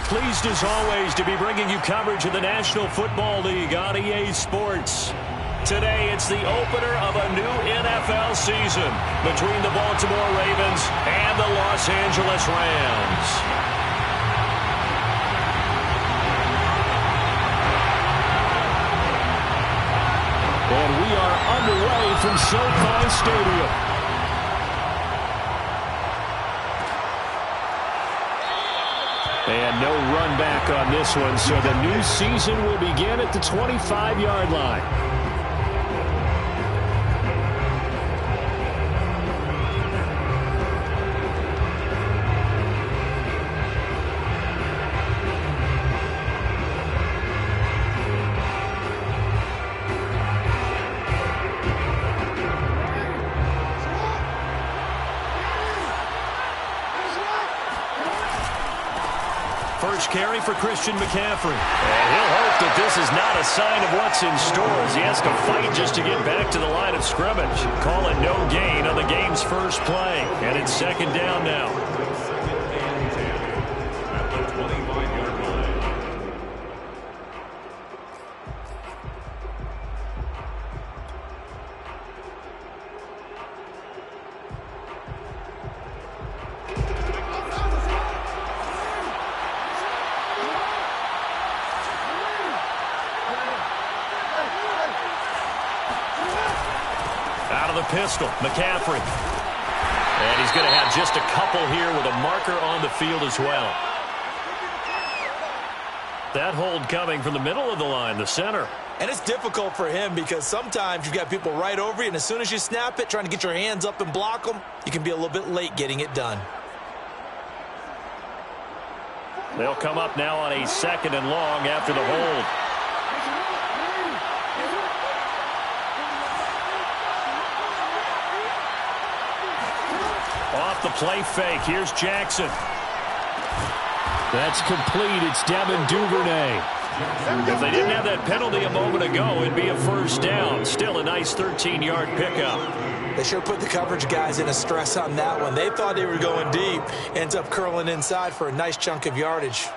Pleased as always to be bringing you coverage of the National Football League on EA Sports. Today, it's the opener of a new NFL season between the Baltimore Ravens and the Los Angeles Rams. And we are underway from SoFi Stadium. And no run back on this one, so the new season will begin at the 25-yard line. First carry for Christian McCaffrey. And he'll hope that this is not a sign of what's in store as he has to fight just to get back to the line of scrimmage. Call it no gain on the game's first play. And it's second down now. Out of the pistol, McCaffrey. And he's going to have just a couple here with a marker on the field as well. That hold coming from the middle of the line, the center. And it's difficult for him because sometimes you've got people right over you, and as soon as you snap it, trying to get your hands up and block them, you can be a little bit late getting it done. They'll come up now on a second and long after the hold. Off the play fake. Here's Jackson. That's complete. It's Devin Duvernay. If they didn't have that penalty a moment ago, it'd be a first down. Still a nice 13-yard pickup. They sure put the coverage guys in a stress on that one. They thought they were going deep. Ends up curling inside for a nice chunk of yardage.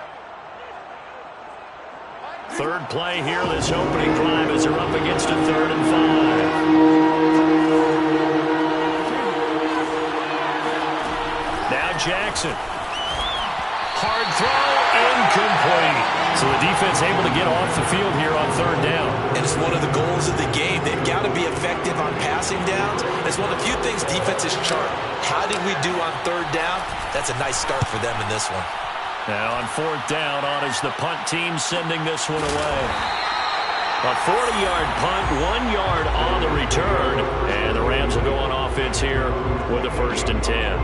Third play here, this opening drive as they're up against a 3rd and 5. Now Jackson. Hard throw, incomplete. So the defense able to get off the field here on 3rd down. And it's one of the goals of the game. They've got to be effective on passing downs. It's one of the few things defenses chart. How did we do on 3rd down? That's a nice start for them in this one. Now on 4th down, on is the punt team sending this one away. A 40-yard punt, 1 yard on the return. And the Rams will go on offense here with a 1st and 10.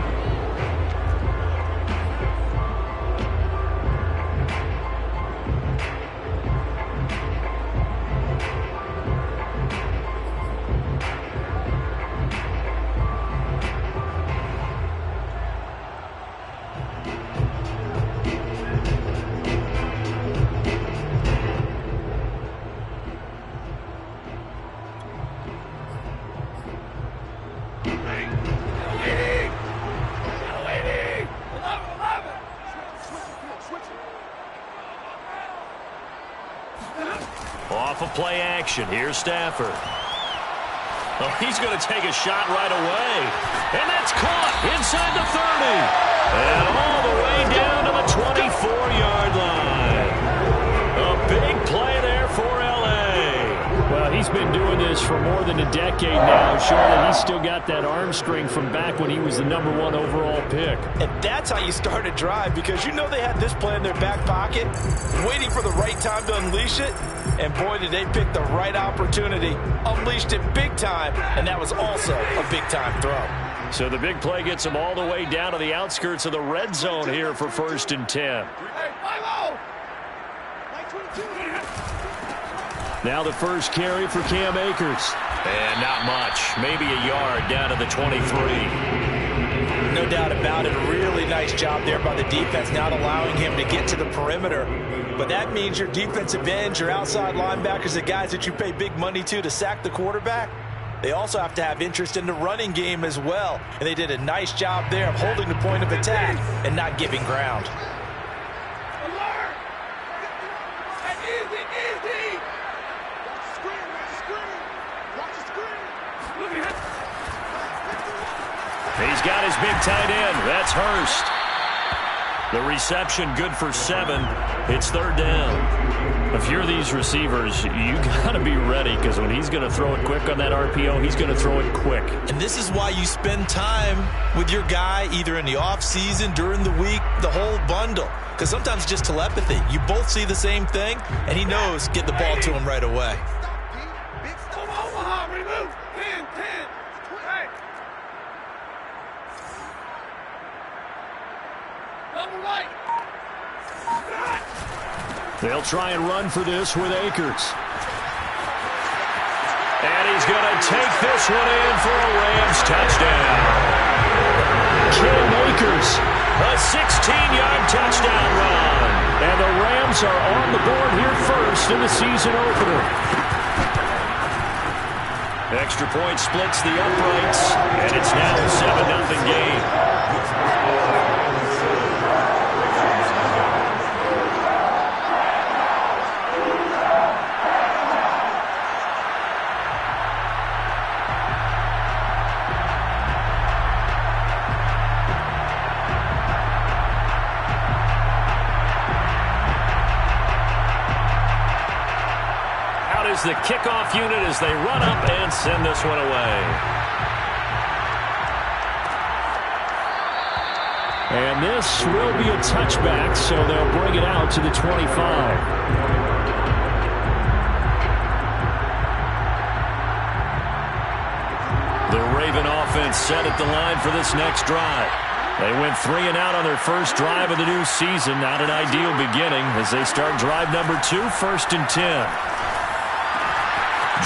Off of play action. Here's Stafford. Oh, he's going to take a shot right away. And that's caught inside the 30. And all the way down to the 24-yard line. A big play there for L.A. Well, he's been doing this for more than a decade now, showing that he's still got that arm strength from back when he was the #1 overall pick. And that's how you start a drive, because you know they had this play in their back pocket, waiting for the right time to unleash it. And boy, did they pick the right opportunity. Unleashed it big time, and that was also a big-time throw. So the big play gets them all the way down to the outskirts of the red zone here for 1st and 10. Now the first carry for Cam Akers. And not much. Maybe a yard down to the 23. No doubt about it. Really nice job there by the defense, not allowing him to get to the perimeter. But that means your defensive ends, your outside linebackers, the guys that you pay big money to sack the quarterback, they also have to have interest in the running game as well. And they did a nice job there of holding the point of attack and not giving ground. He's got his big tight end. That's Hurst. The reception good for 7. It's third down. If you're these receivers, you got to be ready, because when he's going to throw it quick on that RPO, he's going to throw it quick. And this is why you spend time with your guy either in the offseason, during the week, the whole bundle. Because sometimes it's just telepathy. You both see the same thing, and he knows get the ball to him right away. They'll try and run for this with Akers. And he's going to take this one in for a Rams touchdown. Cam Akers, a 16-yard touchdown run. And the Rams are on the board here first in the season opener. Extra point splits the uprights, and it's now a 7-0 game. The kickoff unit as they run up and send this one away. And this will be a touchback, so they'll bring it out to the 25. The Raven offense set at the line for this next drive. They went 3 and out on their first drive of the new season. Not an ideal beginning as they start drive number 2, 1st and 10.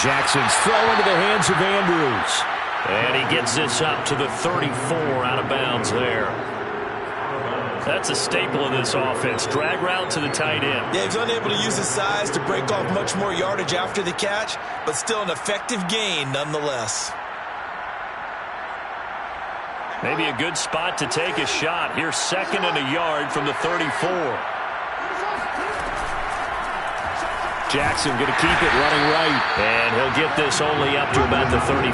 Jackson's throw into the hands of Andrews. And he gets this up to the 34 out of bounds there. That's a staple of this offense. Drag route to the tight end. Yeah, he's unable to use his size to break off much more yardage after the catch, but still an effective gain nonetheless. Maybe a good spot to take a shot. Here's 2nd and a yard from the 34. Jackson going to keep it running right. And he'll get this only up to about the 35.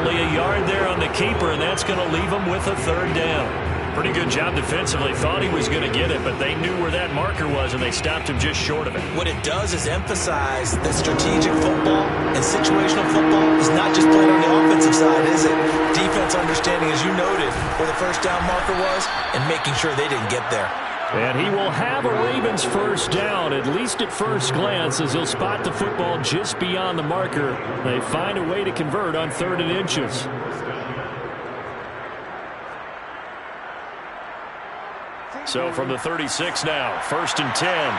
Only a yard there on the keeper, and that's going to leave him with a 3rd down. Pretty good job defensively. Thought he was going to get it, but they knew where that marker was, and they stopped him just short of it. What it does is emphasize that strategic football and situational football is not just played on the offensive side, is it? Defense understanding, as you noted, where the 1st down marker was and making sure they didn't get there. And he will have a Ravens 1st down, at least at first glance, as he'll spot the football just beyond the marker. They find a way to convert on 3rd and inches. So from the 36 now, 1st and 10.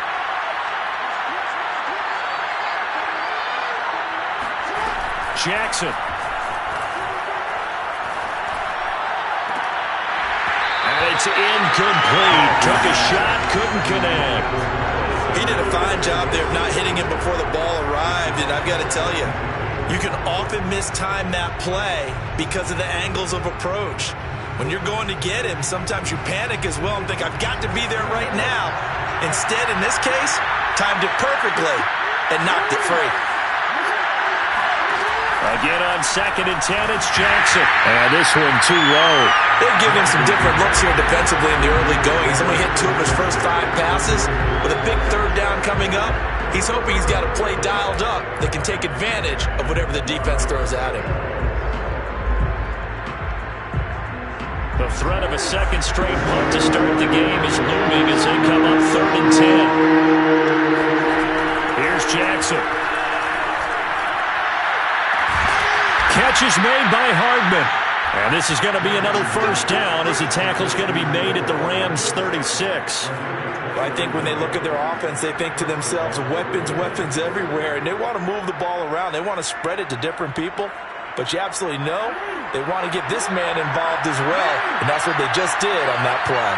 Jackson. It's incomplete. Took a shot, couldn't connect. He did a fine job there of not hitting him before the ball arrived, and I've got to tell you, you can often mistime that play because of the angles of approach. When you're going to get him, sometimes you panic as well and think, I've got to be there right now. Instead, in this case, timed it perfectly and knocked it free. Again on 2nd and 10, it's Jackson. And this one too low. They've given him some different looks here defensively in the early going. He's only hit 2 of his first 5 passes. With a big 3rd down coming up, he's hoping he's got a play dialed up that can take advantage of whatever the defense throws at him. The threat of a 2nd straight punt to start the game is looming as they come up 3rd and 10. Here's Jackson. Catch is made by Hardman. And this is going to be another 1st down as the tackle's going to be made at the Rams 36. I think when they look at their offense, they think to themselves, weapons everywhere, and they want to move the ball around. They want to spread it to different people. But you absolutely know they want to get this man involved as well, and that's what they just did on that play.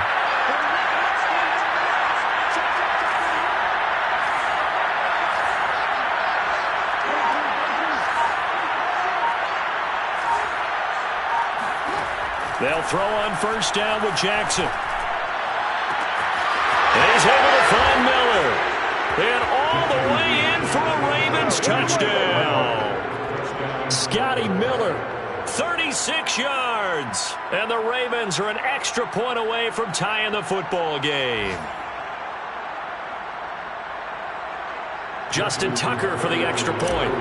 They'll throw on 1st down with Jackson. And he's able to find Miller. And all the way in for a Ravens touchdown. Scotty Miller, 36 6 yards. And the Ravens are an extra point away from tying the football game. Justin Tucker for the extra point.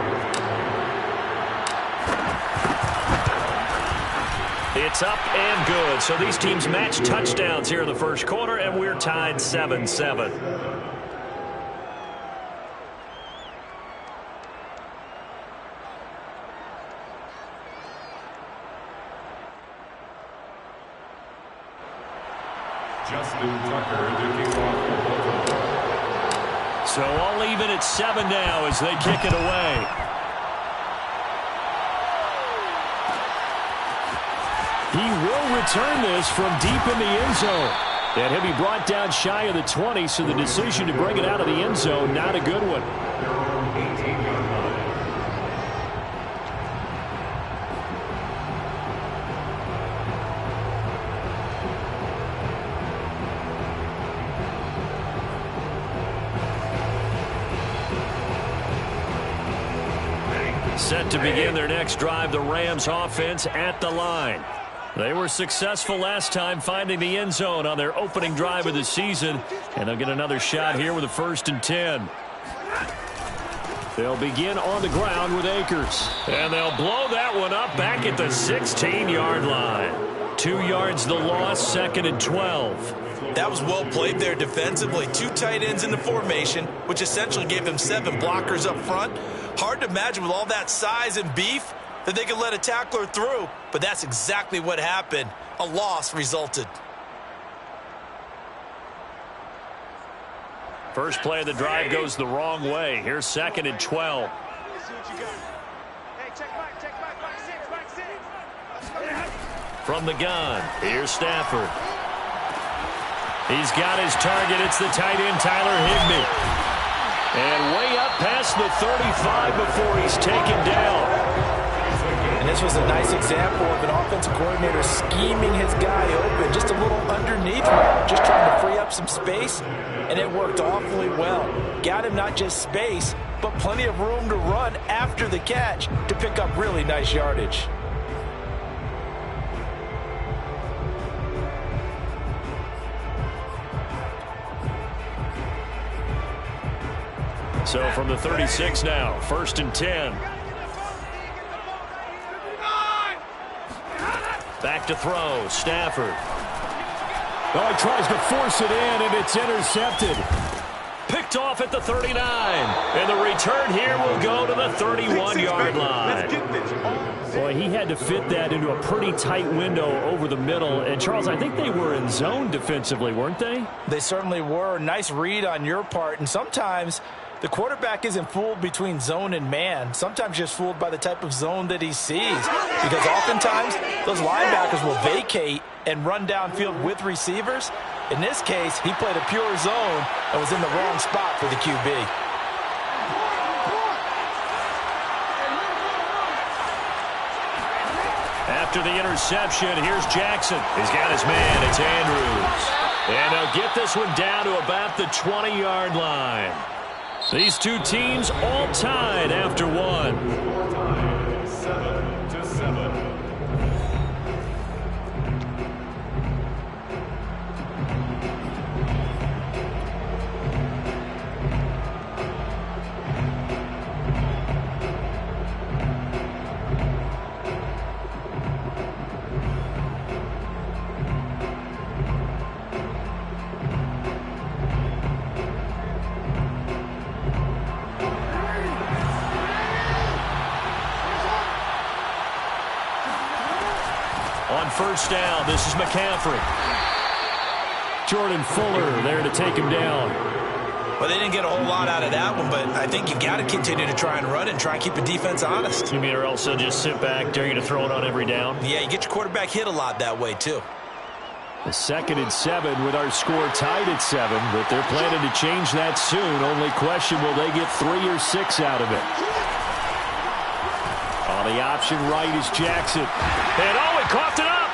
It's up and good. So these teams match touchdowns here in the first quarter, and we're tied 7-7. Justin Tucker, the kickoff. So all even at 7 now as they kick it away. He will return this from deep in the end zone. And he'll be brought down shy of the 20, so the decision to bring it out of the end zone, not a good one. Set to begin their next drive, the Rams offense at the line. They were successful last time finding the end zone on their opening drive of the season, and they'll get another shot here with a 1st and 10. They'll begin on the ground with Akers, and they'll blow that one up back at the 16-yard line. 2 yards the loss, 2nd and 12. That was well played there defensively. 2 tight ends in the formation, which essentially gave them 7 blockers up front. Hard to imagine with all that size and beef that they could let a tackler through, but that's exactly what happened. A loss resulted. First play of the drive goes the wrong way. Here's 2nd and 12. From the gun, here's Stafford. He's got his target. It's the tight end, Tyler Higbee. And way up past the 35 before he's taken down. And this was a nice example of an offensive coordinator scheming his guy open just a little underneath him, just trying to free up some space, and it worked awfully well. Got him not just space, but plenty of room to run after the catch to pick up really nice yardage. So from the 36 now, 1st and 10. Back to throw, Stafford. Oh, he tries to force it in, and it's intercepted. Picked off at the 39. And the return here will go to the 31-yard line. Boy, he had to fit that into a pretty tight window over the middle. And, Charles, I think they were in zone defensively, weren't they? They certainly were. Nice read on your part. And sometimes the quarterback isn't fooled between zone and man. Sometimes just fooled by the type of zone that he sees. Because oftentimes, those linebackers will vacate and run downfield with receivers. In this case, he played a pure zone and was in the wrong spot for the QB. After the interception, here's Jackson. He's got his man. It's Andrews. And they'll get this one down to about the 20-yard line. These two teams all tied after one. 7-7. On first down, this is McCaffrey. Jordan Fuller there to take him down. Well, they didn't get a whole lot out of that one, but I think you got to continue to try and run and try and keep the defense honest. You mean or else they'll just sit back, dare you to throw it on every down? Yeah, you get your quarterback hit a lot that way, too. The 2nd and 7 with our score tied at 7, but they're planning to change that soon. Only question, will they get 3 or 6 out of it? On the option right is Jackson. And he coughed it up.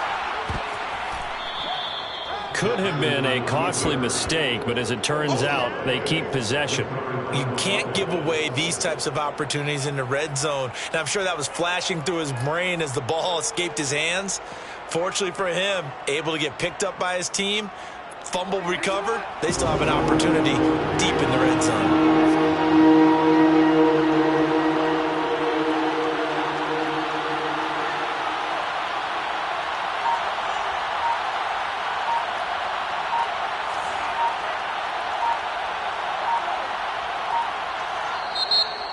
could have been a costly mistake, but as it turns out, they keep possession. You can't give away these types of opportunities in the red zone. And I'm sure that was flashing through his brain as the ball escaped his hands. Fortunately for him, able to get picked up by his team, fumble recovered. They still have an opportunity deep in the red zone.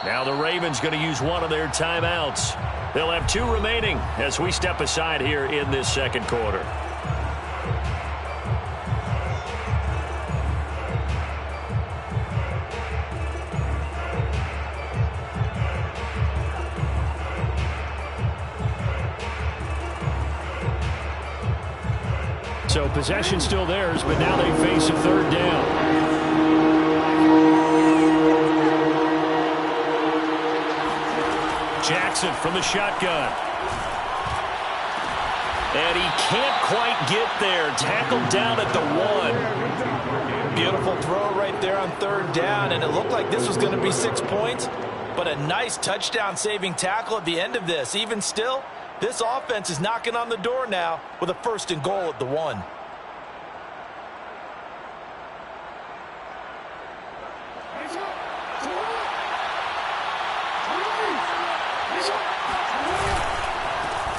Now the Ravens going to use one of their timeouts. They'll have 2 remaining as we step aside here in this second quarter. So possession still theirs, but now they face a 3rd down. Jackson from the shotgun. And he can't quite get there. Tackled down at the 1. Beautiful throw right there on 3rd down, and it looked like this was going to be 6 points, but a nice touchdown-saving tackle at the end of this. Even still, this offense is knocking on the door now with a 1st and goal at the 1.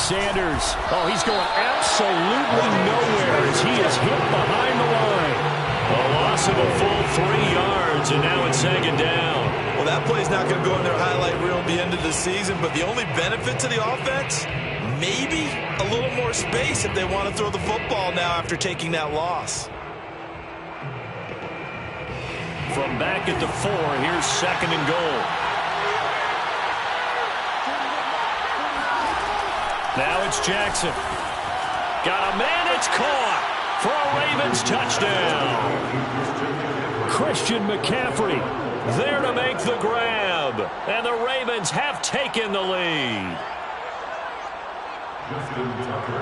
Sanders. Oh, he's going absolutely nowhere as he is hit behind the line. A loss of a full 3 yards, and now it's 2nd down. Well, that play's not going to go in their highlight reel at the end of the season, but the only benefit to the offense, maybe a little more space if they want to throw the football now after taking that loss. From back at the 4, here's 2nd and goal. Now it's Jackson. Got a man, it's caught for a Ravens touchdown. Christian McCaffrey there to make the grab. And the Ravens have taken the lead.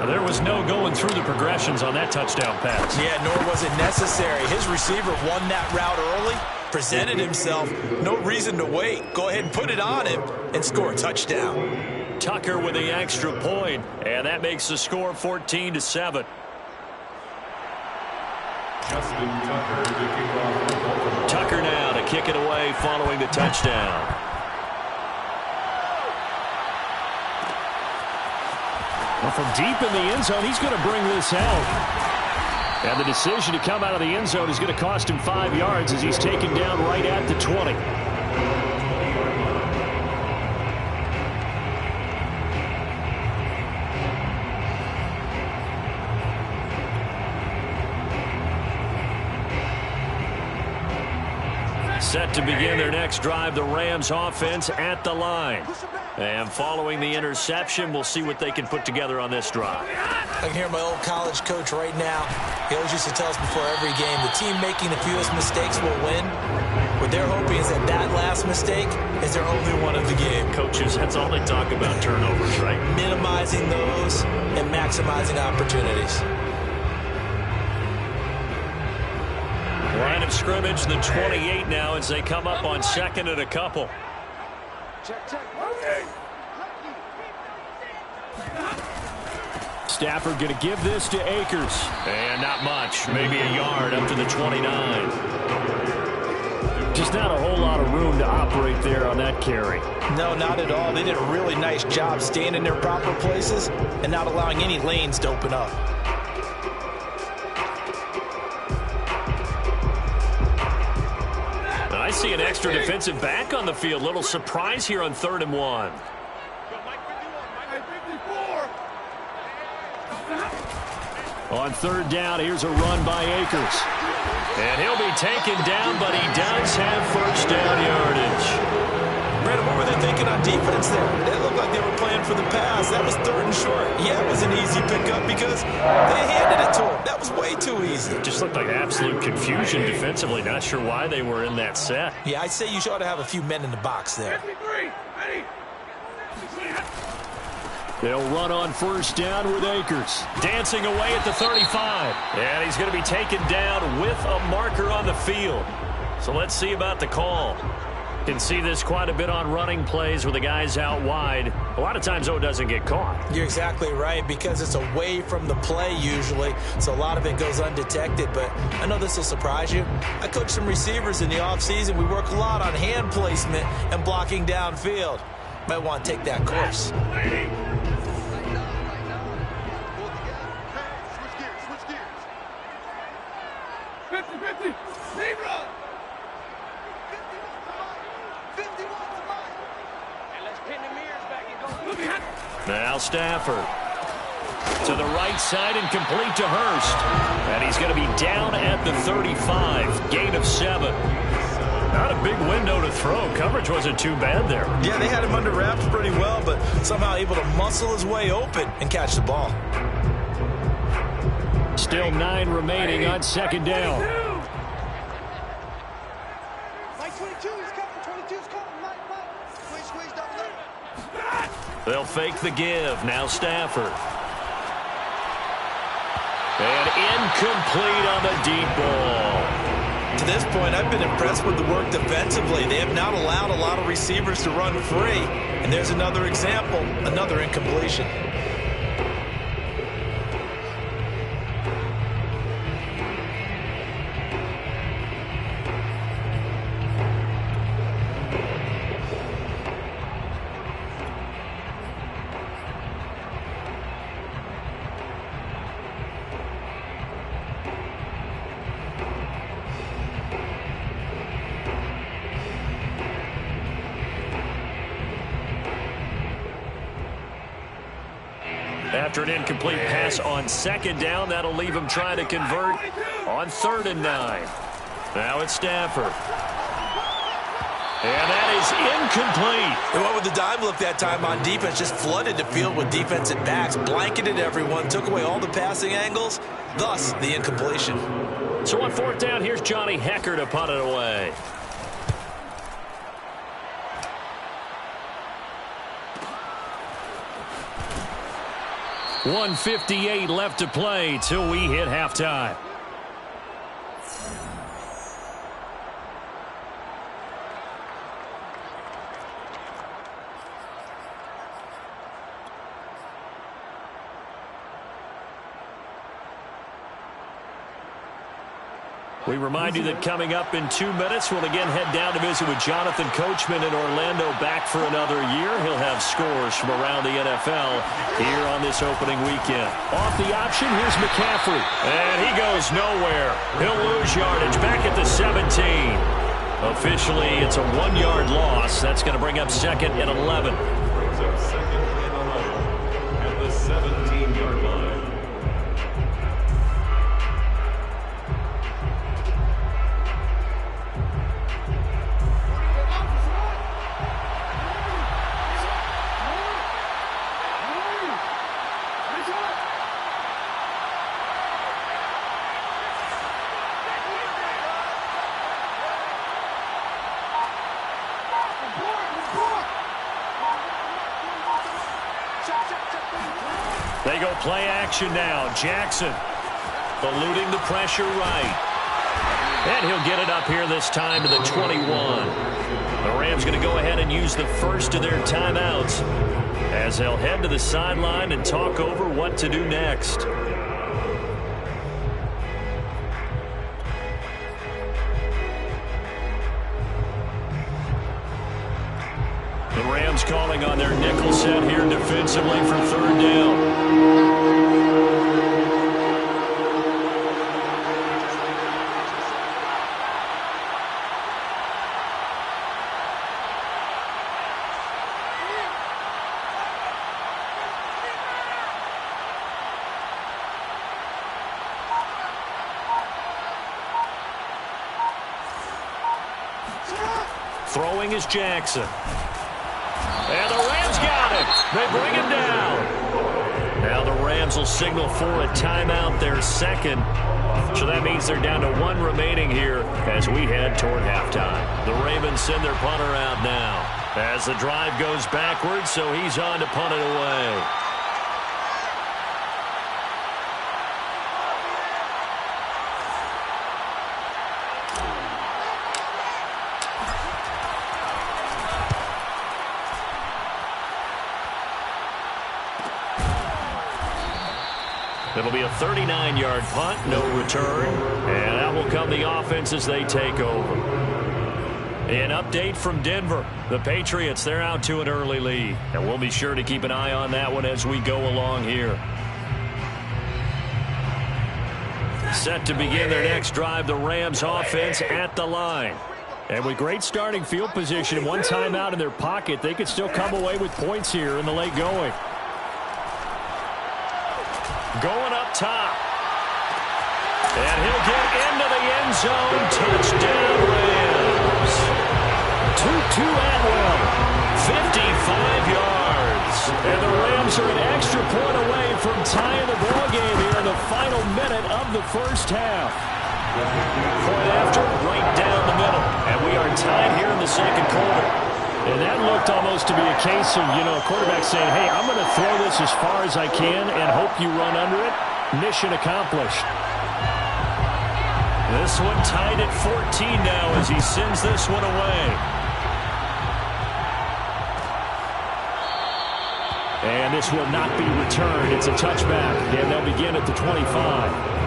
There was no going through the progressions on that touchdown pass. Yeah, nor was it necessary. His receiver won that route early, presented himself. No reason to wait. Go ahead and put it on him and score a touchdown. Tucker with the extra point, and that makes the score 14-7. Tucker now to kick it away following the touchdown. Well, from deep in the end zone, he's going to bring this out. And the decision to come out of the end zone is going to cost him 5 yards as he's taken down right at the 20. Set to begin their next drive, the Rams offense at the line. And following the interception, we'll see what they can put together on this drive. I can hear my old college coach right now. He always used to tell us before every game, the team making the fewest mistakes will win. What they're hoping is that that last mistake is their only one of the game. Coaches, that's all they talk about, turnovers, right? Minimizing those and maximizing opportunities. Line of scrimmage, the 28 now as they come up on 2nd and a couple. Stafford going to give this to Akers. And not much, maybe a yard up to the 29. Just not a whole lot of room to operate there on that carry. No, not at all. They did a really nice job staying in their proper places and not allowing any lanes to open up. I see an extra defensive back on the field. Little surprise here on 3rd and 1. On 3rd down, here's a run by Akers. And he'll be taken down, but he does have 1st down yardage. Brandon, what were they thinking on defense there? It looked like they were playing for the pass. That was 3rd and short. Yeah, it was an easy pickup because they handed it to him. That was way too easy. Just looked like absolute confusion defensively. Not sure why they were in that set. Yeah, I'd say you ought to have a few men in the box there. They'll run on first down with Akers. Dancing away at the 35. And he's going to be taken down with a marker on the field. So let's see about the call. Can see this quite a bit on running plays where the guy's out wide. A lot of times, though, it doesn't get caught. You're exactly right, because it's away from the play usually, so a lot of it goes undetected. But I know this will surprise you. I coach some receivers in the offseason. We work a lot on hand placement and blocking downfield. Might want to take that course. Switch gears. 50-50. Zebra. Now Stafford to the right side and complete to Hurst. And he's going to be down at the 35. Gain of 7. Not a big window to throw. Coverage wasn't too bad there. Yeah, they had him under wraps pretty well, but somehow able to muscle his way open and catch the ball. Still 9 remaining on second down. Mike 22 is coming. 22 is coming. Mike. Squeeze, double up. They'll fake the give. Now Stafford. And incomplete on the deep ball. To this point, I've been impressed with the work defensively. They have not allowed a lot of receivers to run free. And there's another example, another incompletion. After an incomplete pass on second down, that'll leave him trying to convert on 3rd and 9. Now it's Stafford. And that is incomplete. They went with the dime look that time on defense, just flooded the field with defensive backs, blanketed everyone, took away all the passing angles, thus the incompletion. So on 4th down, here's Johnny Hecker to punt it away. .158 left to play till we hit halftime. We remind you that coming up in 2 minutes, we'll again head down to visit with Jonathan Coachman in Orlando, back for another year. He'll have scores from around the NFL here on this opening weekend. Off the option, here's McCaffrey. And he goes nowhere. He'll lose yardage back at the 17. Officially, it's a 1-yard loss. That's going to bring up 2nd and 11. Brings up 2nd and 11 at the 17-yard line. They go play action now. Jackson eluding the pressure right. And he'll get it up here this time to the 21. The Rams going to go ahead and use the first of their timeouts as they'll head to the sideline and talk over what to do next. The Rams calling on their nickel set here defensively for 3rd down. Throwing is Jackson. And the Rams got it. They bring him down. Now the Rams will signal for a timeout, their 2nd. So that means they're down to 1 remaining here as we head toward halftime. The Ravens send their punter out now as the drive goes backwards, so he's on to punt it away. It'll be a 39-yard punt, no return. And that will come the offense as they take over. An update from Denver. The Patriots, they're out to an early lead. And we'll be sure to keep an eye on that one as we go along here. Set to begin their next drive, the Rams offense at the line. And with great starting field position, one timeout in their pocket, they could still come away with points here in the late going. Going up top. And he'll get into the end zone. Touchdown, Rams. Tutu Atwell, 55 yards. And the Rams are an extra point away from tying the ball game here in the final minute of the first half. Point after, right down the middle. And we are tied here in the second quarter. And that looked almost to be a case of, a quarterback saying, hey, I'm going to throw this as far as I can and hope you run under it. Mission accomplished. This one tied at 14 now as he sends this one away. And this will not be returned. It's a touchback, and they'll begin at the 25.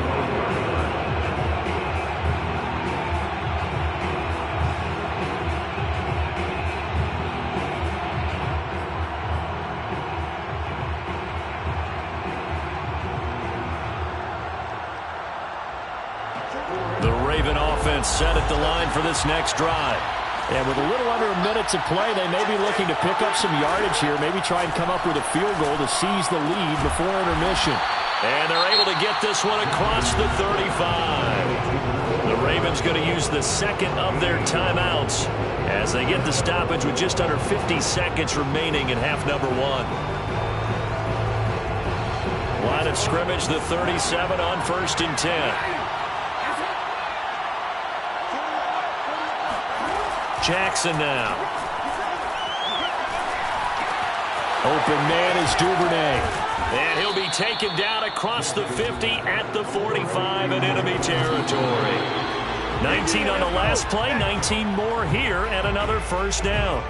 Set at the line for this next drive. And with a little under a minute to play, they may be looking to pick up some yardage here, maybe try and come up with a field goal to seize the lead before intermission. And they're able to get this one across the 35. The Ravens going to use the second of their timeouts as they get the stoppage with just under 50 seconds remaining in half number one. Line of scrimmage, the 37 on 1st and 10. Jackson now. Open man is Duvernay. And he'll be taken down across the 50 at the 45 in enemy territory. 19 on the last play, 19 more here, and another first down.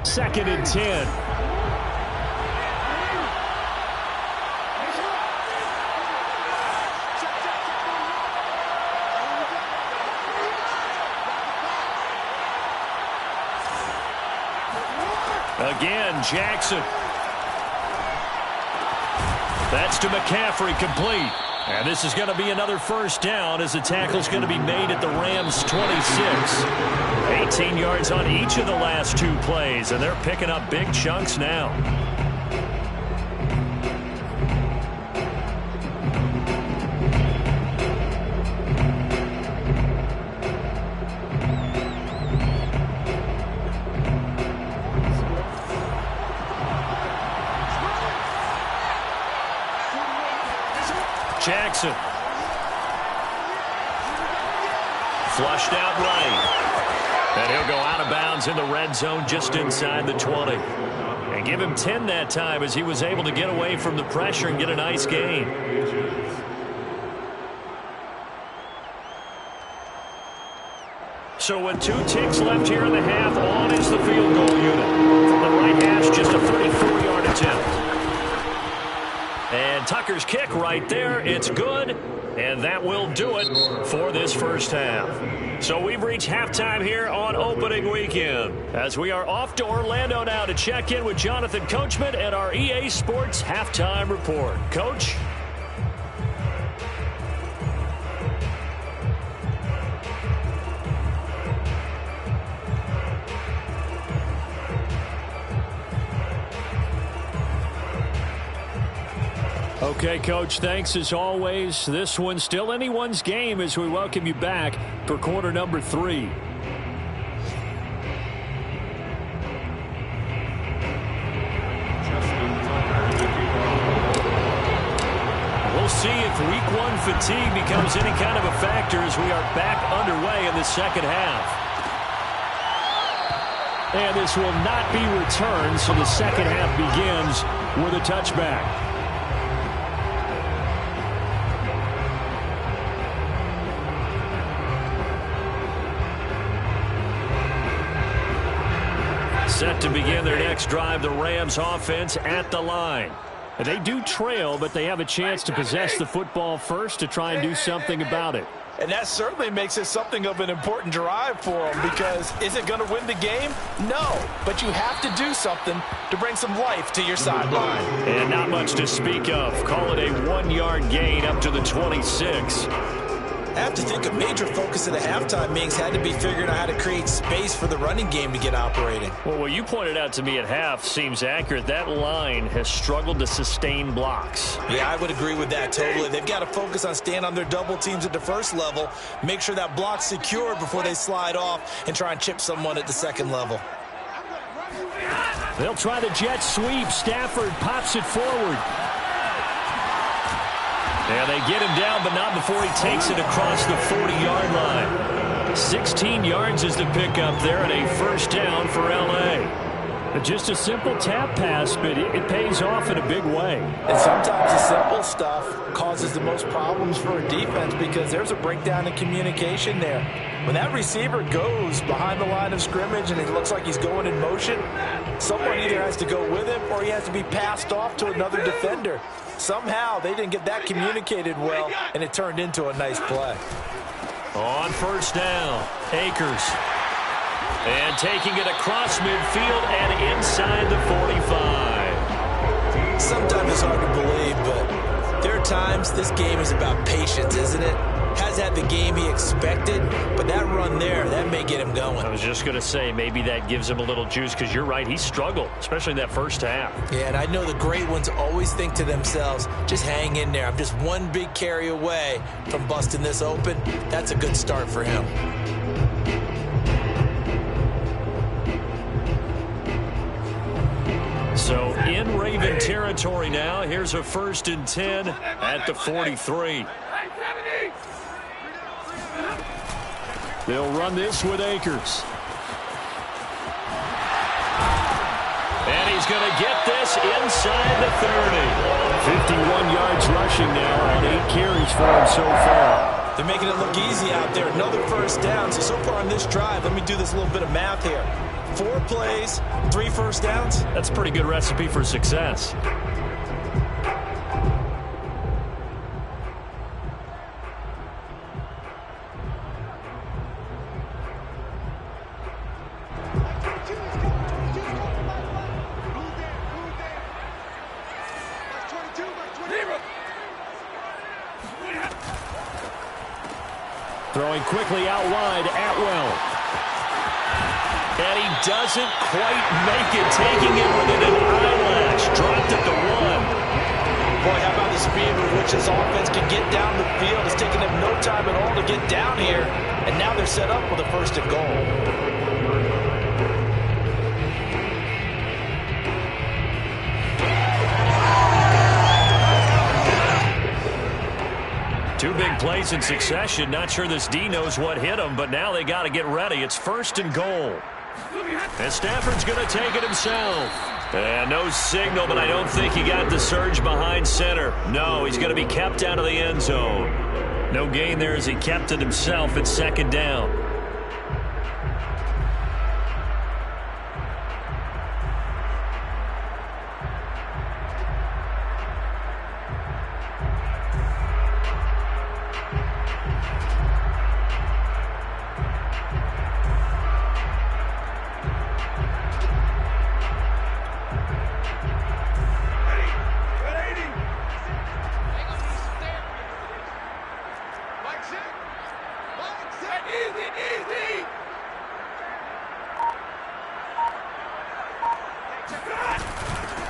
Second and 10. Again, Jackson. That's to McCaffrey, complete. And this is going to be another first down as the tackle's going to be made at the Rams' 26. 18 yards on each of the last two plays, and they're picking up big chunks now. Jackson. Flushed out right. And he'll go out of bounds in the red zone just inside the 20. And give him 10 that time as he was able to get away from the pressure and get a nice gain. So with 2 ticks left here in the half, on is the field goal unit. From the right hash, just a 34-yard attempt. And Tucker's kick right there. It's good. And that will do it for this first half. So we've reached halftime here on opening weekend as we are off to Orlando now to check in with Jonathan Coachman and our EA Sports halftime report. Coach? Okay, Coach, thanks as always. This one's still anyone's game as we welcome you back for quarter number 3. We'll see if week 1 fatigue becomes any kind of a factor as we are back underway in the second half. And this will not be returned, so the second half begins with a touchback. set to begin their next drive. The Rams offense at the line. They do trail, but they have a chance to possess the football first to try and do something about it. And that certainly makes it something of an important drive for them, because is it going to win the game? No, but you have to do something to bring some life to your sideline. And not much to speak of. Call it a 1-yard gain up to the 26. I have to think a major focus of the halftime meetings had to be figuring out how to create space for the running game to get operating. Well, what you pointed out to me at half seems accurate. That line has struggled to sustain blocks. Yeah, I would agree with that totally. They've got to focus on staying on their double teams at the first level, make sure that block's secured before they slide off and try and chip someone at the second level. They'll try the jet sweep. Stafford pops it forward. Yeah, they get him down, but not before he takes it across the 40-yard line. 16 yards is the pickup there, and a first down for L.A. Just a simple tap pass, but it pays off in a big way. And sometimes the simple stuff causes the most problems for a defense, because there's a breakdown in communication there. When that receiver goes behind the line of scrimmage and it looks like he's going in motion, someone either has to go with him or he has to be passed off to another defender. Somehow they didn't get that communicated well, and it turned into a nice play. On first down, Akers. And taking it across midfield and inside the 45. Sometimes it's hard to believe, but there are times this game is about patience, isn't it? Has had the game he expected, but that run there, that may get him going. I was just going to say, maybe that gives him a little juice, because you're right, he struggled, especially in that first half. Yeah, and I know the great ones always think to themselves, just hang in there. I'm just one big carry away from busting this open. That's a good start for him. So in Raven territory now. Here's a 1st and 10 at the 43. They'll run this with Akers. And he's going to get this inside the 30. 51 yards rushing now on 8 carries for him so far. They're making it look easy out there. Another first down. So far on this drive, let me do this little bit of math here. 4 plays, 3 first downs. That's a pretty good recipe for success. Throwing quickly out wide, Atwell. And he doesn't quite make it, taking it within an eyelash. Dropped at the 1. Boy, how about the speed with which this offense can get down the field? It's taken them no time at all to get down here. And now they're set up with a 1st and goal. Two big plays in succession. Not sure this D knows what hit him, but now they got to get ready. It's 1st and goal. And Stafford's going to take it himself. And no signal, but I don't think he got the surge behind center. No, he's going to be kept out of the end zone. No gain there as he kept it himself at 2nd down.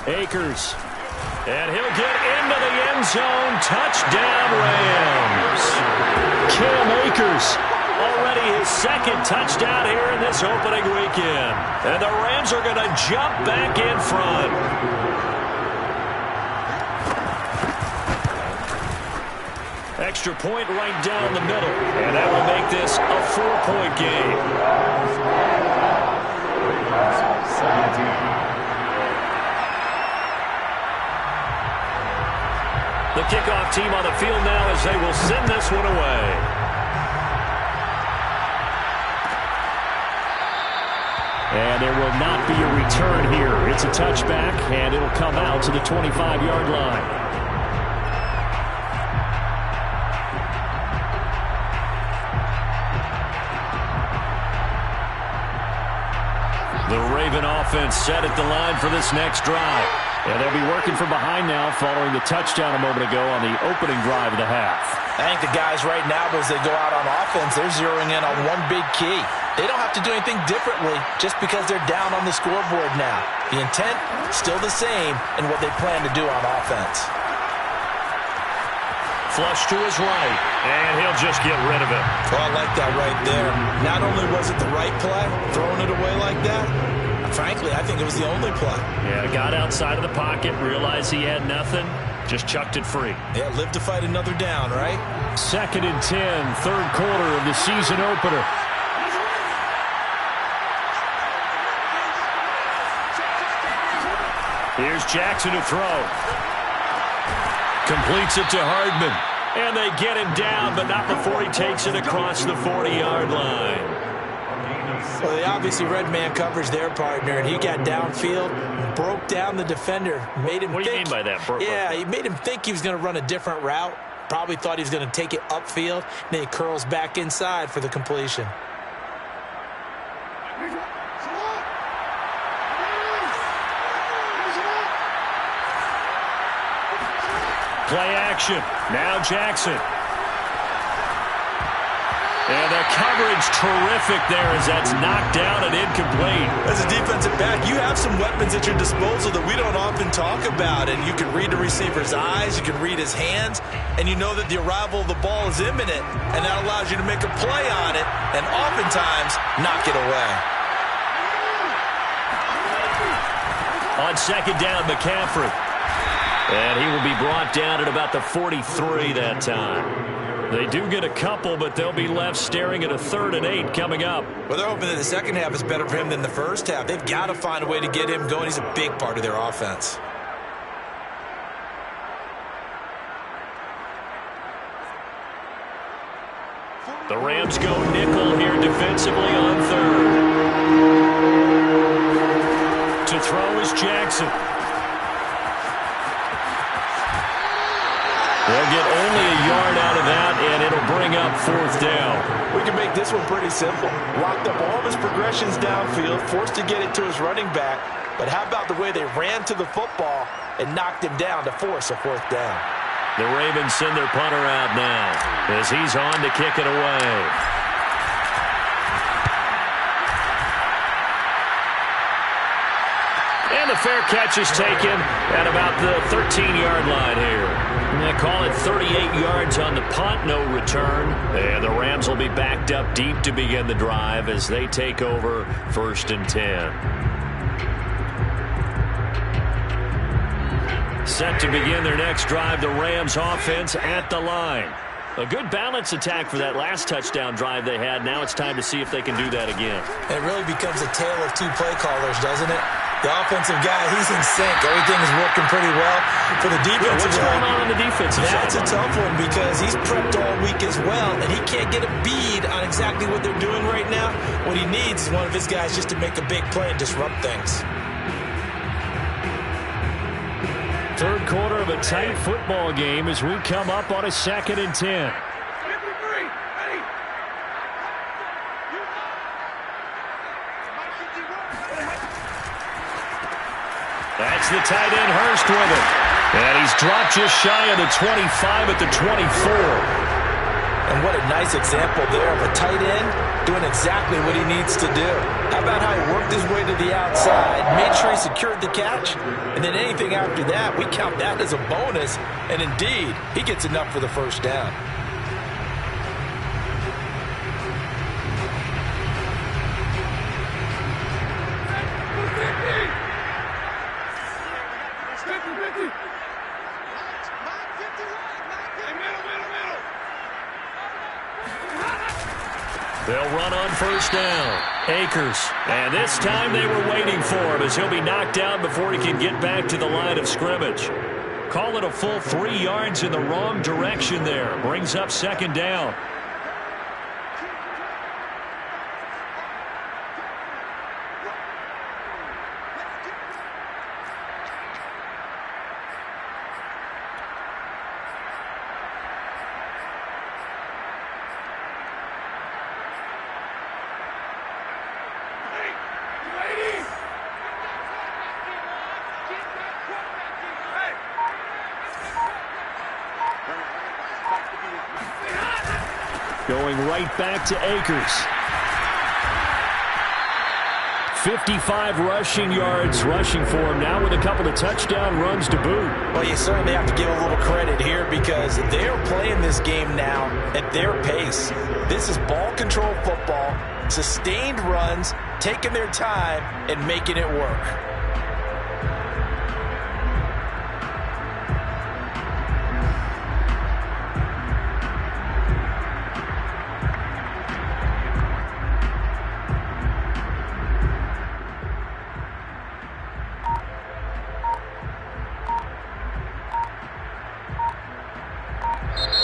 Akers. And he'll get into the end zone. Touchdown, Rams. Cam Akers. Already his 2nd touchdown here in this opening weekend. And the Rams are going to jump back in front. Extra point right down the middle. And that will make this a 4-point game. 17. The kickoff team on the field now as they will send this one away. And there will not be a return here. It's a touchback, and it'll come out to the 25-yard line. The Raven offense set at the line for this next drive. And they'll be working from behind now following the touchdown a moment ago on the opening drive of the half. I think the guys right now, as they go out on offense, they're zeroing in on one big key. They don't have to do anything differently just because they're down on the scoreboard now. The intent, still the same in what they plan to do on offense. Flush to his right, and he'll just get rid of it. Oh, I like that right there. Not only was it the right play, throwing it away like that, frankly, I think it was the only play. Yeah, got outside of the pocket, realized he had nothing, just chucked it free. Yeah, live to fight another down, right? 2nd and 10, third quarter of the season opener. Here's Jackson to throw. Completes it to Hardman. And they get him down, but not before he takes it across the 40-yard line. Well, they obviously read man coverage their partner, and he got downfield, broke down the defender, made him think. What do you mean by that? Yeah, he made him think he was going to run a different route. Probably thought he was going to take it upfield, and then he curls back inside for the completion. Play action. Now Jackson. And the coverage terrific there as that's knocked down and incomplete. As a defensive back, you have some weapons at your disposal that we don't often talk about. And you can read the receiver's eyes, you can read his hands, and you know that the arrival of the ball is imminent, and that allows you to make a play on it and oftentimes knock it away. On 2nd down, McCaffrey. And he will be brought down at about the 43 that time. They do get a couple, but they'll be left staring at a 3rd and 8 coming up. Well, they're hoping that the second half is better for him than the first half. They've got to find a way to get him going. He's a big part of their offense. The Rams go nickel here defensively on 3rd. To throw is Jackson. They'll get only a yard out of that, and it'll bring up 4th down. We can make this one pretty simple. Locked up all of his progressions downfield, forced to get it to his running back. But how about the way they ran to the football and knocked him down to force a 4th down? The Ravens send their punter out now as he's on to kick it away. And the fair catch is taken at about the 13-yard line here. They call it 38 yards on the punt, no return. And the Rams will be backed up deep to begin the drive as they take over 1st and 10. Set to begin their next drive, the Rams offense at the line. A good balance attack for that last touchdown drive they had. Now it's time to see if they can do that again. It really becomes a tale of two play callers, doesn't it? The offensive guy, he's in sync. Everything is working pretty well. For the defensive what's going on the defensive side? That's a tough one because he's prepped all week as well, and he can't get a bead on exactly what they're doing right now. What he needs is one of his guys just to make a big play and disrupt things. 3rd quarter of a tight football game as we come up on a 2nd and 10. That's the tight end Hurst with it. And he's dropped just shy of the 25 at the 24. And what a nice example there of a tight end doing exactly what he needs to do. How about how he worked his way to the outside, made sure he secured the catch, and then anything after that, we count that as a bonus. And indeed, he gets enough for the 1st down. They'll run on 1st down. Akers. And this time they were waiting for him as he'll be knocked down before he can get back to the line of scrimmage. Call it a full 3 yards in the wrong direction there. Brings up 2nd down. Going right back to Akers. 55 rushing yards rushing for him now with a couple of touchdown runs to boot. Well, you certainly have to give a little credit here because they're playing this game now at their pace. This is ball control football, sustained runs, taking their time and making it work.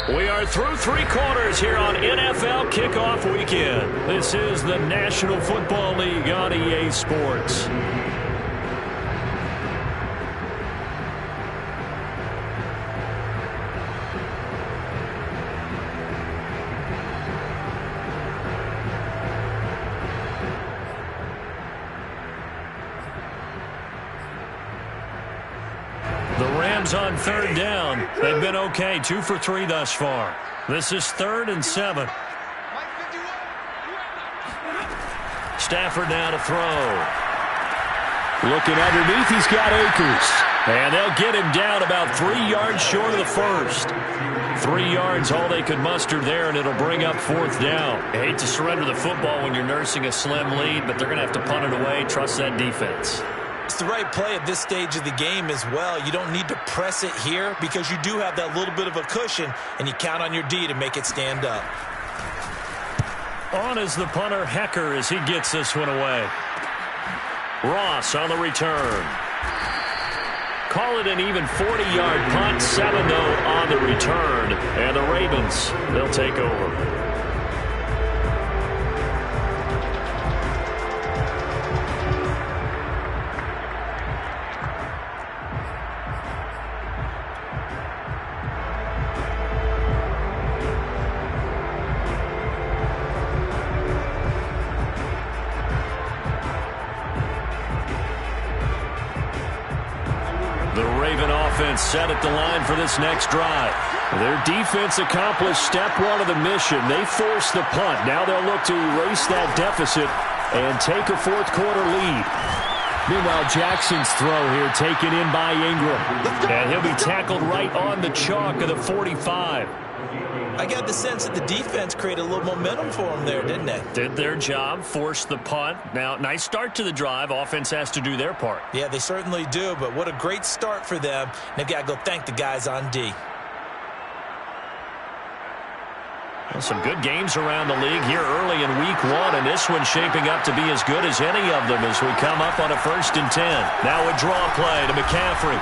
We are through 3 quarters here on NFL Kickoff Weekend. This is the National Football League on EA Sports. On 3rd down. They've been okay. 2 for 3 thus far. This is 3rd and 7. Stafford now to throw. Looking underneath, he's got Akers. And they'll get him down about 3 yards short of the first. 3 yards, all they could muster there, and it'll bring up 4th down. I hate to surrender the football when you're nursing a slim lead, but they're going to have to punt it away. Trust that defense. It's the right play at this stage of the game as well. You don't need to press it here because you do have that little bit of a cushion, and you count on your D to make it stand up. On is the punter, Hecker, as he gets this one away. Ross on the return. Call it an even 40-yard punt. 7, though, on the return. And the Ravens, they'll take over. Set at the line for this next drive. Their defense accomplished step 1 of the mission. They forced the punt. Now they'll look to erase that deficit and take a 4th quarter lead. Meanwhile, Jackson's throw here taken in by Ingram. And he'll be tackled right on the chalk of the 45. I got the sense that the defense created a little momentum for them there, didn't they? Did their job, forced the punt. Now, nice start to the drive. Offense has to do their part. Yeah, they certainly do, but what a great start for them. They've got to go thank the guys on D. Well, some good games around the league here early in week 1, and this one's shaping up to be as good as any of them as we come up on a 1st and 10. Now a draw play to McCaffrey.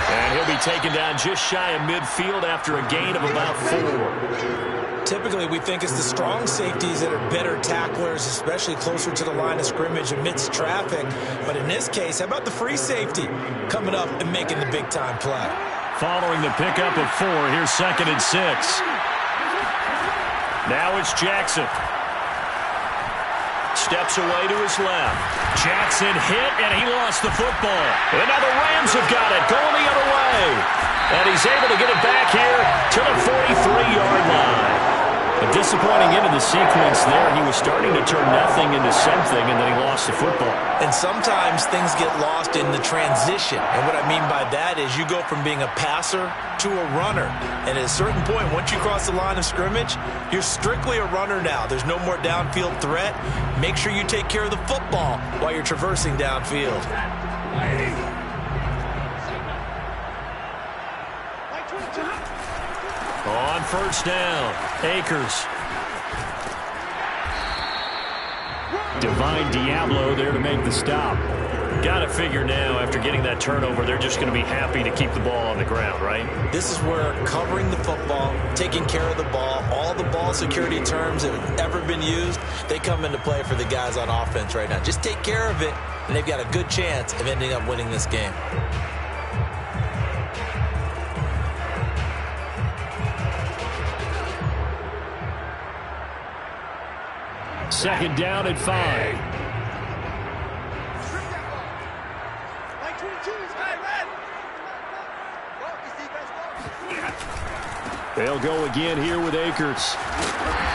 And he'll be taken down just shy of midfield after a gain of about 4. Typically, we think it's the strong safeties that are better tacklers, especially closer to the line of scrimmage amidst traffic. But in this case, how about the free safety coming up and making the big-time play? Following the pickup of 4, here's 2nd and 6. Now it's Jackson. Steps away to his left. Jackson hit, and he lost the football. And now the Rams have got it, going the other way. And he's able to get it back here to the 43-yard line. A disappointing end of the sequence there. He was starting to turn nothing into something, and then he lost the football. And sometimes things get lost in the transition. And what I mean by that is you go from being a passer to a runner. And at a certain point, once you cross the line of scrimmage, you're strictly a runner now. There's no more downfield threat. Make sure you take care of the football while you're traversing downfield. On 1st down, Akers. Divine Diablo there to make the stop. Got to figure now, after getting that turnover, they're just going to be happy to keep the ball on the ground, right? This is where covering the football, taking care of the ball, all the ball security terms that have ever been used, they come into play for the guys on offense right now. Just take care of it, and they've got a good chance of ending up winning this game. Second down at 5. They'll go again here with Akers.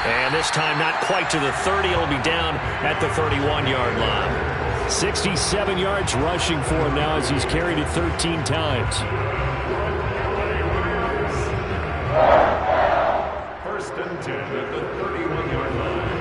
And this time not quite to the 30. It'll be down at the 31-yard line. 67 yards rushing for him now as he's carried it 13 times. First and 10 at the 31-yard line.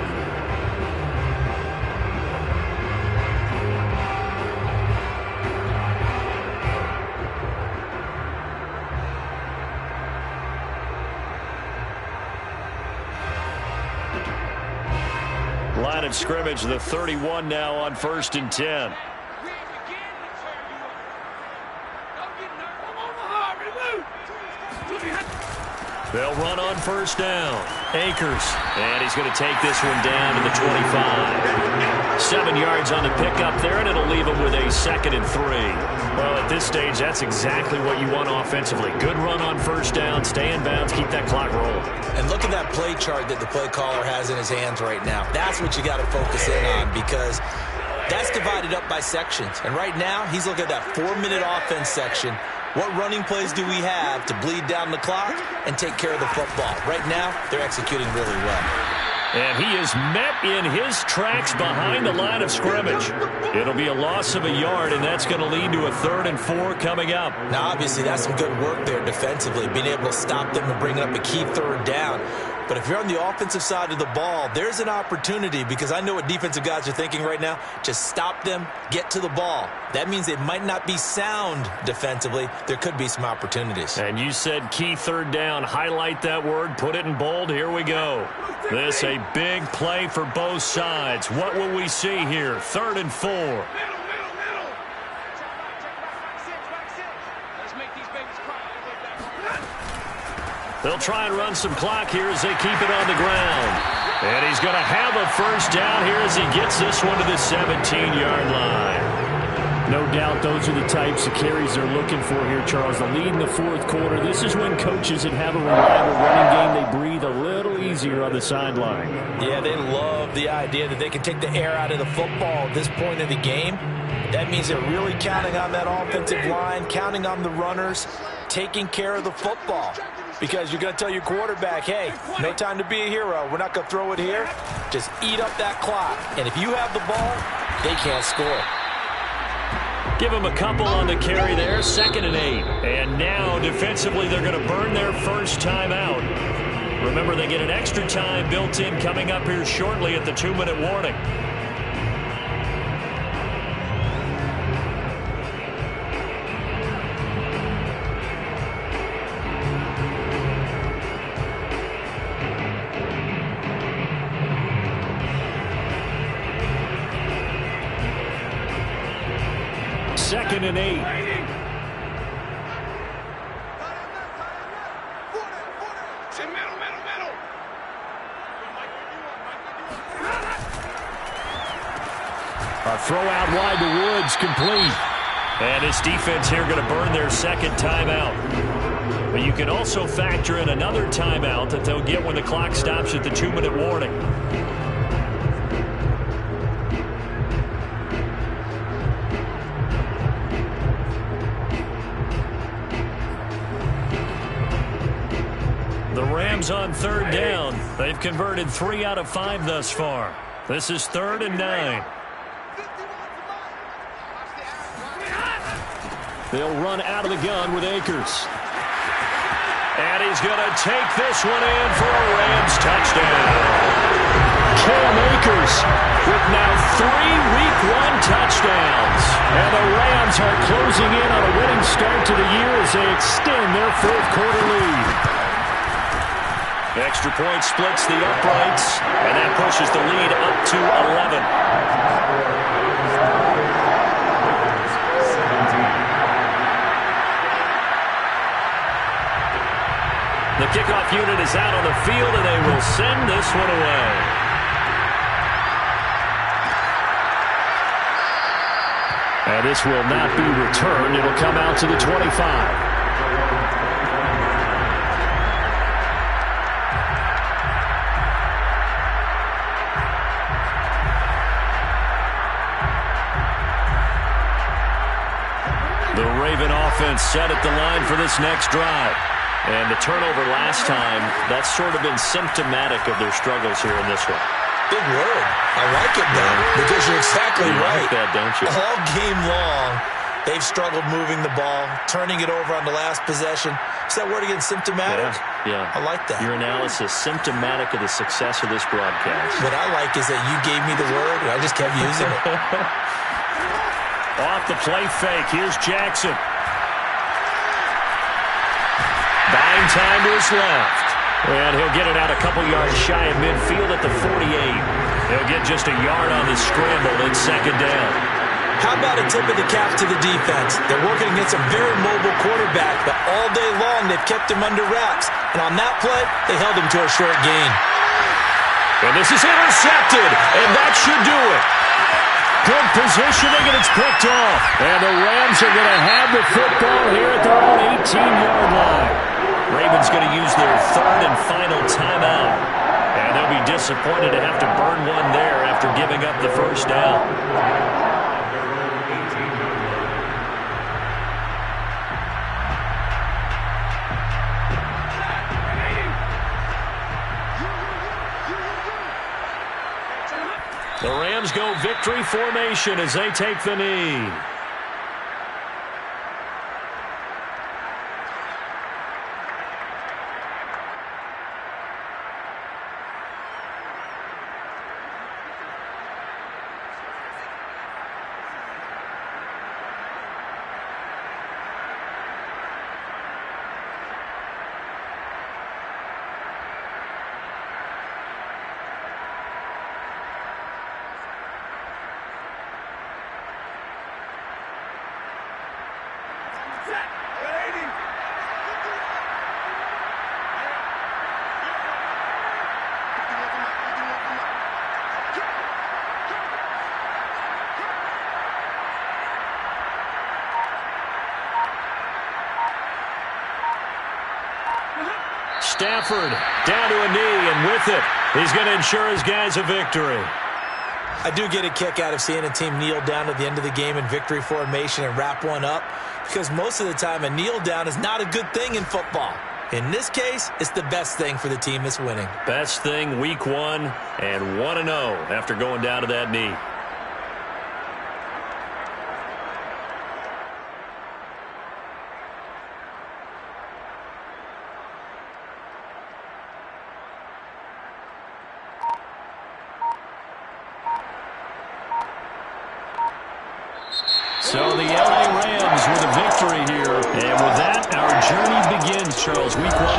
Line of scrimmage, the 31 now on 1st and 10. They'll run on 1st down. Akers. And he's going to take this one down to the 25. 7 yards on the pickup there, and it'll leave him with a 2nd and 3. Well, at this stage, that's exactly what you want offensively. Good run on 1st down, stay in bounds, keep that clock rolling. And look at that play chart that the play caller has in his hands right now. That's what you got to focus in on, because that's divided up by sections. And right now, he's looking at that 4-minute offense section. What running plays do we have to bleed down the clock and take care of the football? Right now, they're executing really well. And he is met in his tracks behind the line of scrimmage. It'll be a loss of a yard, and that's going to lead to a 3rd and 4 coming up. Now, obviously, that's some good work there defensively, being able to stop them and bringing up a key 3rd down. But if you're on the offensive side of the ball, there's an opportunity, because I know what defensive guys are thinking right now. Just stop them, get to the ball. That means they might not be sound defensively. There could be some opportunities. And you said key 3rd down. Highlight that word. Put it in bold. Here we go. This a big play for both sides. What will we see here? 3rd and 4. They'll try and run some clock here as they keep it on the ground. And he's going to have a 1st down here as he gets this one to the 17-yard line. No doubt those are the types of carries they're looking for here, Charles. The lead in the 4th quarter. This is when coaches that have a reliable running game, they breathe a little easier on the sideline. Yeah, they love the idea that they can take the air out of the football at this point in the game. That means they're really counting on that offensive line, counting on the runners, taking care of the football. Because you're going to tell your quarterback, hey, no time to be a hero. We're not going to throw it here. Just eat up that clock. And if you have the ball, they can't score. Give them a couple on the carry there, 2nd and 8. And now, defensively, they're going to burn their 1st time out. Remember, they get an extra time built in coming up here shortly at the 2-minute warning. Second and 8. A throw out wide to Woods, complete. And this defense here going to burn their 2nd timeout. But you can also factor in another timeout that they'll get when the clock stops at the 2-minute warning. The Rams on 3rd down. They've converted 3 out of 5 thus far. This is 3rd and 9. They'll run out of the gun with Akers. And he's going to take this one in for a Rams touchdown. Cam Akers with now 3 Week 1 touchdowns. And the Rams are closing in on a winning start to the year as they extend their 4th quarter lead. Extra point splits the uprights, and that pushes the lead up to 11. The kickoff unit is out on the field, and they will send this one away. And this will not be returned. It'll come out to the 25. The Raven offense set at the line for this next drive. And the turnover last time, that's sort of been symptomatic of their struggles here in this one. Big word. I like it, though, because you're exactly right. You like that, don't you? All game long, they've struggled moving the ball, turning it over on the last possession. Is that word again, symptomatic? Yeah. I like that. Your analysis, symptomatic of the success of this broadcast. What I like is that you gave me the word, and I just kept using it. Off the play fake. Here's Jackson. Buying time to his left. And he'll get it out a couple yards shy of midfield at the 48. He'll get just a yard on the scramble in second down. How about a tip of the cap to the defense? They're working against a very mobile quarterback, but all day long they've kept him under wraps. And on that play, they held him to a short gain. And this is intercepted, and that should do it. Good positioning, and it's picked off. And the Rams are going to have the football here at their own 18-yard line. Ravens going to use their third and final timeout. And they'll be disappointed to have to burn one there after giving up the first down. The Rams go victory formation as they take the knee. Stafford down to a knee, and with it, he's going to ensure his guys a victory. I do get a kick out of seeing a team kneel down at the end of the game in victory formation and wrap one up, because most of the time a kneel down is not a good thing in football. In this case, it's the best thing for the team that's winning. Best thing week 1 and 1-0 after going down to that knee. So the LA Rams with a victory here. And with that, our journey begins, Charles. Week 1